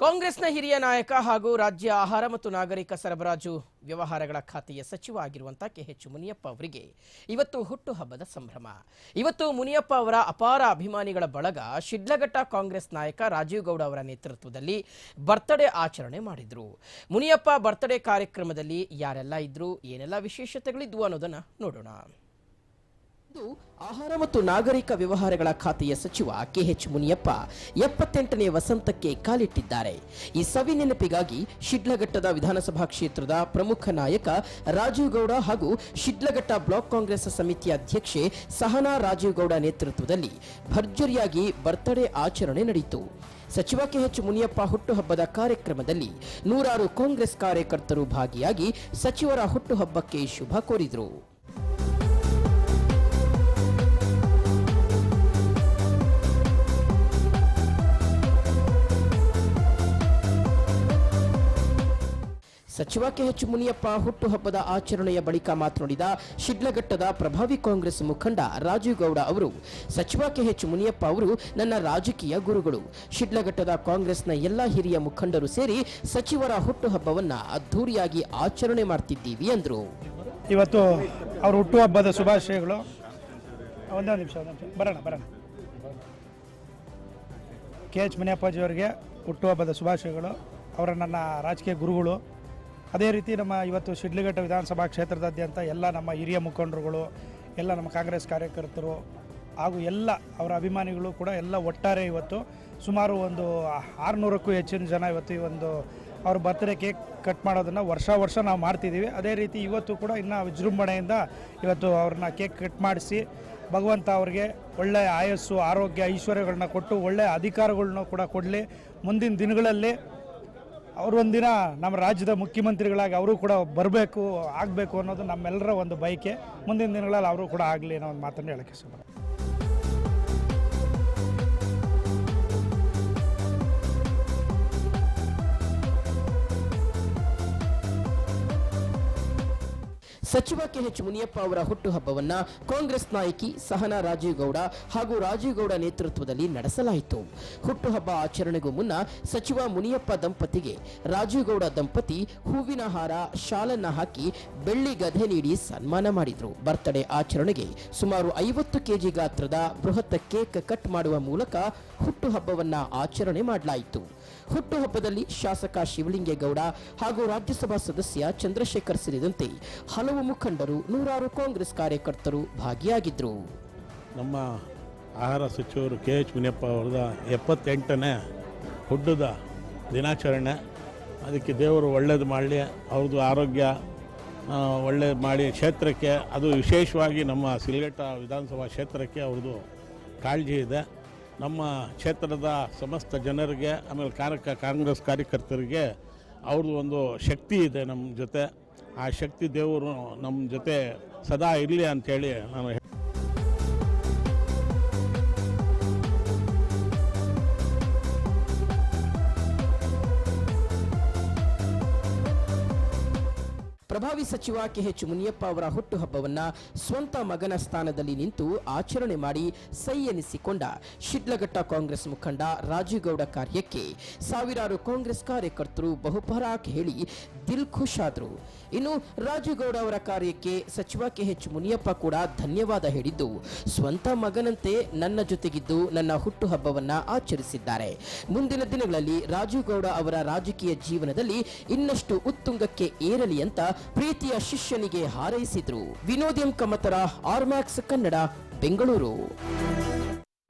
ಕಾಂಗ್ರೆಸ್ನ ಹಿರಿಯ ನಾಯಕ ಹಾಗೂ ರಾಜ್ಯ ಆಹಾರ ಮತ್ತು ನಾಗರಿಕ ಸರಬರಾಜು ವ್ಯವಹಾರಗಳ ಖಾತೆಯ ಸಚಿವ ಆಗಿರುವಂತಹ ಕೆಎಚ್ ಮುನಿಯಪ್ಪ ಅವರಿಗೆ ಇವತ್ತು ಹುಟ್ಟುಹಬ್ಬದ ಸಂಭ್ರಮ. ಇವತ್ತು ಮುನಿಯಪ್ಪ ಅವರ ಅಪಾರ ಅಭಿಮಾನಿಗಳ ಬಳಗ ಶಿಡ್ಲಘಟ್ಟ ಕಾಂಗ್ರೆಸ್ ನಾಯಕ ರಾಜೀವ್ ಗೌಡ ಅವರ ನೇತೃತ್ವದಲ್ಲಿ ಬರ್ತ್ಡೇ ಆಚರಣೆ ಮಾಡಿದ್ರು. ಮುನಿಯಪ್ಪ ಬರ್ತ್ಡೇ ಕಾರ್ಯಕ್ರಮದಲ್ಲಿ ಯಾರೆಲ್ಲ ಇದ್ರು, ಏನೆಲ್ಲ ವಿಶೇಷತೆಗಳಿದ್ವು ಅನ್ನೋದನ್ನ ನೋಡೋಣ. ಆಹಾರ ಮತ್ತು ನಾಗರಿಕ ವ್ಯವಹಾರಗಳ ಖಾತೆಯ ಸಚಿವ ಕೆಎಚ್ ಮುನಿಯಪ್ಪ 78ನೇ ವಸಂತಕ್ಕೆ ಕಾಲಿಟ್ಟಿದ್ದಾರೆ. ಈ ಸವಿ ನೆನಪಿಗಾಗಿ ಶಿಡ್ಲಘಟ್ಟದ ವಿಧಾನಸಭಾ ಕ್ಷೇತ್ರದ ಪ್ರಮುಖ ನಾಯಕ ರಾಜೀವ್ ಗೌಡ ಹಾಗೂ ಶಿಡ್ಲಘಟ್ಟ ಬ್ಲಾಕ್ ಕಾಂಗ್ರೆಸ್ ಸಮಿತಿಯ ಅಧ್ಯಕ್ಷೆ ಸಹನಾ ರಾಜೀವ್ ಗೌಡ ನೇತೃತ್ವದಲ್ಲಿ ಭರ್ಜರಿಯಾಗಿ ಬರ್ತ್ಡೇ ಆಚರಣೆ ನಡೆಯಿತು. ಸಚಿವ ಕೆಎಚ್ ಮುನಿಯಪ್ಪ ಹುಟ್ಟುಹಬ್ಬದ ಕಾರ್ಯಕ್ರಮದಲ್ಲಿ ನೂರಾರು ಕಾಂಗ್ರೆಸ್ ಕಾರ್ಯಕರ್ತರು ಭಾಗಿಯಾಗಿ ಸಚಿವರ ಹುಟ್ಟುಹಬ್ಬಕ್ಕೆ ಶುಭ ಕೋರಿದರು. ಸಚಿವ ಕೆಎಚ್ ಮುನಿಯಪ್ಪ ಹುಟ್ಟುಹಬ್ಬದ ಆಚರಣೆಯ ಬಳಿಕ ಮಾತನಾಡಿದ ಶಿಡ್ಲಘಟ್ಟದ ಪ್ರಭಾವಿ ಕಾಂಗ್ರೆಸ್ ಮುಖಂಡ ರಾಜೀವ್ ಗೌಡ ಅವರು, ಸಚಿವ ಕೆಎಚ್ ಮುನಿಯಪ್ಪ ಅವರು ನನ್ನ ರಾಜಕೀಯ ಗುರುಗಳು. ಶಿಡ್ಲಘಟ್ಟದ ಕಾಂಗ್ರೆಸ್ನ ಎಲ್ಲ ಹಿರಿಯ ಮುಖಂಡರು ಸೇರಿ ಸಚಿವರ ಹುಟ್ಟುಹಬ್ಬವನ್ನ ಅದ್ಧೂರಿಯಾಗಿ ಆಚರಣೆ ಮಾಡ್ತಿದ್ದೀವಿ ಎಂದರು. ಇವತ್ತು ಅವರ ಹುಟ್ಟುಹಬ್ಬದ ಶುಭಾಶಯಗಳು. ಒಂದೇ ನಿಮಿಷ ಬರೋಣ. ಕೆಎಚ್ ಮುನಿಯಪ್ಪಾಜಿಯವರಿಗೆ ಹುಟ್ಟುಹಬ್ಬದ ಶುಭಾಶಯಗಳು. ಅವರ ನನ್ನ ರಾಜಕೀಯ ಗುರುಗಳು. ಅದೇ ರೀತಿ ನಮ್ಮ ಇವತ್ತು ಶಿಡ್ಲಘಟ್ಟ ವಿಧಾನಸಭಾ ಕ್ಷೇತ್ರದಾದ್ಯಂತ ಎಲ್ಲ ನಮ್ಮ ಹಿರಿಯ ಮುಖಂಡರುಗಳು, ಎಲ್ಲ ನಮ್ಮ ಕಾಂಗ್ರೆಸ್ ಕಾರ್ಯಕರ್ತರು ಹಾಗೂ ಎಲ್ಲ ಅವರ ಅಭಿಮಾನಿಗಳು ಕೂಡ ಎಲ್ಲ ಒಟ್ಟಾರೆ ಇವತ್ತು ಸುಮಾರು ಒಂದು 600ಕ್ಕೂ ಹೆಚ್ಚಿನ ಜನ ಇವತ್ತು ಈ ಒಂದು ಅವ್ರ ಬರ್ತ್ಡೇ ಕೇಕ್ ಕಟ್ ಮಾಡೋದನ್ನು ವರ್ಷ ನಾವು ಮಾಡ್ತಿದ್ದೀವಿ. ಅದೇ ರೀತಿ ಇವತ್ತು ಕೂಡ ಇನ್ನೂ ವಿಜೃಂಭಣೆಯಿಂದ ಇವತ್ತು ಅವ್ರನ್ನ ಕೇಕ್ ಕಟ್ ಮಾಡಿಸಿ ಭಗವಂತ ಅವ್ರಿಗೆ ಒಳ್ಳೆಯ ಆಯಸ್ಸು, ಆರೋಗ್ಯ, ಐಶ್ವರ್ಯಗಳನ್ನ ಕೊಟ್ಟು ಒಳ್ಳೆಯ ಅಧಿಕಾರಗಳನ್ನ ಕೂಡ ಕೊಡಲಿ. ಮುಂದಿನ ದಿನಗಳಲ್ಲಿ ಅವರೊಂದಿನ ನಮ್ಮ ರಾಜ್ಯದ ಮುಖ್ಯಮಂತ್ರಿಗಳಾಗಿ ಅವರು ಕೂಡ ಆಗಬೇಕು ಅನ್ನೋದು ನಮ್ಮೆಲ್ಲರ ಒಂದು ಬಯಕೆ. ಮುಂದಿನ ದಿನಗಳಲ್ಲಿ ಅವರು ಕೂಡ ಆಗಲಿ ಅನ್ನೋ ಒಂದು ಮಾತನ್ನು ಹೇಳಕ್ಕೆ ಇಷ್ಟಪಡ್ತೀನಿ. ಸಚಿವ ಕೆಎಚ್ ಮುನಿಯಪ್ಪ ಅವರ ಹುಟ್ಟುಹಬ್ಬವನ್ನ ಕಾಂಗ್ರೆಸ್ ನಾಯಕಿ ಸಹನಾ ರಾಜೀವ್ ಗೌಡ ಹಾಗೂ ರಾಜೀವ್ ಗೌಡ ನೇತೃತ್ವದಲ್ಲಿ ನಡೆಸಲಾಯಿತು. ಹುಟ್ಟುಹಬ್ಬ ಆಚರಣೆಗೂ ಮುನ್ನ ಸಚಿವ ಮುನಿಯಪ್ಪ ದಂಪತಿಗೆ ರಾಜೀವ್ ಗೌಡ ದಂಪತಿ ಹೂವಿನ ಹಾರ, ಶಾಲನ್ನ ಹಾಕಿ ಬೆಳ್ಳಿ ಗದೆ ನೀಡಿ ಸನ್ಮಾನ ಮಾಡಿದ್ರು. ಬರ್ತ್ಡೇ ಆಚರಣೆಗೆ ಸುಮಾರು 50 ಕೆಜಿ ಗಾತ್ರದ ಬೃಹತ್ ಕೇಕ್ ಕಟ್ ಮಾಡುವ ಮೂಲಕ ಹುಟ್ಟುಹಬ್ಬವನ್ನ ಆಚರಣೆ ಮಾಡಲಾಯಿತು. ಹುಟ್ಟುಹಬ್ಬದಲ್ಲಿ ಶಾಸಕ ಶಿವಲಿಂಗೇಗೌಡ ಹಾಗೂ ರಾಜ್ಯಸಭಾ ಸದಸ್ಯ ಚಂದ್ರಶೇಖರ್ ಸೇರಿದಂತೆ ಹಲವು ಮುಖಂಡರು, ನೂರಾರು ಕಾಂಗ್ರೆಸ್ ಕಾರ್ಯಕರ್ತರು ಭಾಗಿಯಾಗಿದ್ದರು. ನಮ್ಮ ಆಹಾರ ಸಚಿವರು ಕೆಎಚ್ ಮುನಿಯಪ್ಪ ಅವರದ 78ನೇ ಹುಟ್ಟದ ದಿನಾಚರಣೆ. ಅದಕ್ಕೆ ದೇವರು ಒಳ್ಳೇದು ಮಾಡಲಿ, ಅವ್ರದ್ದು ಆರೋಗ್ಯ ಒಳ್ಳೇದು ಮಾಡಿ ಕ್ಷೇತ್ರಕ್ಕೆ, ಅದು ವಿಶೇಷವಾಗಿ ನಮ್ಮ ಶಿಡ್ಲಘಟ್ಟ ವಿಧಾನಸಭಾ ಕ್ಷೇತ್ರಕ್ಕೆ ಅವ್ರದ್ದು ಕಾಳಜಿ ಇದೆ. ನಮ್ಮ ಕ್ಷೇತ್ರದ ಸಮಸ್ತ ಜನರಿಗೆ, ಆಮೇಲೆ ಕಾಂಗ್ರೆಸ್ ಕಾರ್ಯಕರ್ತರಿಗೆ ಅವ್ರದ್ದು ಒಂದು ಶಕ್ತಿ ಇದೆ ನಮ್ಮ ಜೊತೆ. ಆ ಶಕ್ತಿ ದೇವರು ನಮ್ಮ ಜೊತೆ ಸದಾ ಇರಲಿ ಅಂಥೇಳಿ ನಾನು ಪ್ರಭಾವಿ ಸಚಿವ ಕೆಎಚ್ ಮುನಿಯಪ್ಪ ಅವರ ಹುಟ್ಟುಹಬ್ಬವನ್ನ ಸ್ವಂತ ಮಗನ ಸ್ಥಾನದಲ್ಲಿ ನಿಂತು ಆಚರಣೆ ಮಾಡಿ ಸೈ ಎನಿಸಿಕೊಂಡ ಶಿಡ್ಲಘಟ್ಟ ಕಾಂಗ್ರೆಸ್ ಮುಖಂಡ ರಾಜೀವ್ ಗೌಡ ಕಾರ್ಯಕ್ಕೆ ಸಾವಿರಾರು ಕಾಂಗ್ರೆಸ್ ಕಾರ್ಯಕರ್ತರು ಬಹುಪರಾಕ್ ಹೇಳಿ ದಿಲ್ ಖುಷ್ ಆದರು. ಇನ್ನು ರಾಜೀವ್ ಗೌಡ ಅವರ ಕಾರ್ಯಕ್ಕೆ ಸಚಿವ ಕೆಎಚ್ ಮುನಿಯಪ್ಪ ಕೂಡ ಧನ್ಯವಾದ ಹೇಳಿದ್ದು, ಸ್ವಂತ ಮಗನಂತೆ ನನ್ನ ಜೊತೆಗಿದ್ದು ನನ್ನ ಹುಟ್ಟುಹಬ್ಬವನ್ನ ಆಚರಿಸಿದ್ದಾರೆ. ಮುಂದಿನ ದಿನಗಳಲ್ಲಿ ರಾಜೀವ್ ಗೌಡ ಅವರ ರಾಜಕೀಯ ಜೀವನದಲ್ಲಿ ಇನ್ನಷ್ಟು ಉತ್ತುಂಗಕ್ಕೆ ಏರಲಿ ಅಂತ ಪ್ರೀತಿಯ ಶಿಷ್ಯನಿಗೆ ಹಾರೈಸಿದ್ರು. ವಿನೋದ್ ಎಂ ಕಮತರ, ಆರ್ಮ್ಯಾಕ್ಸ್ ಕನ್ನಡ, ಬೆಂಗಳೂರು.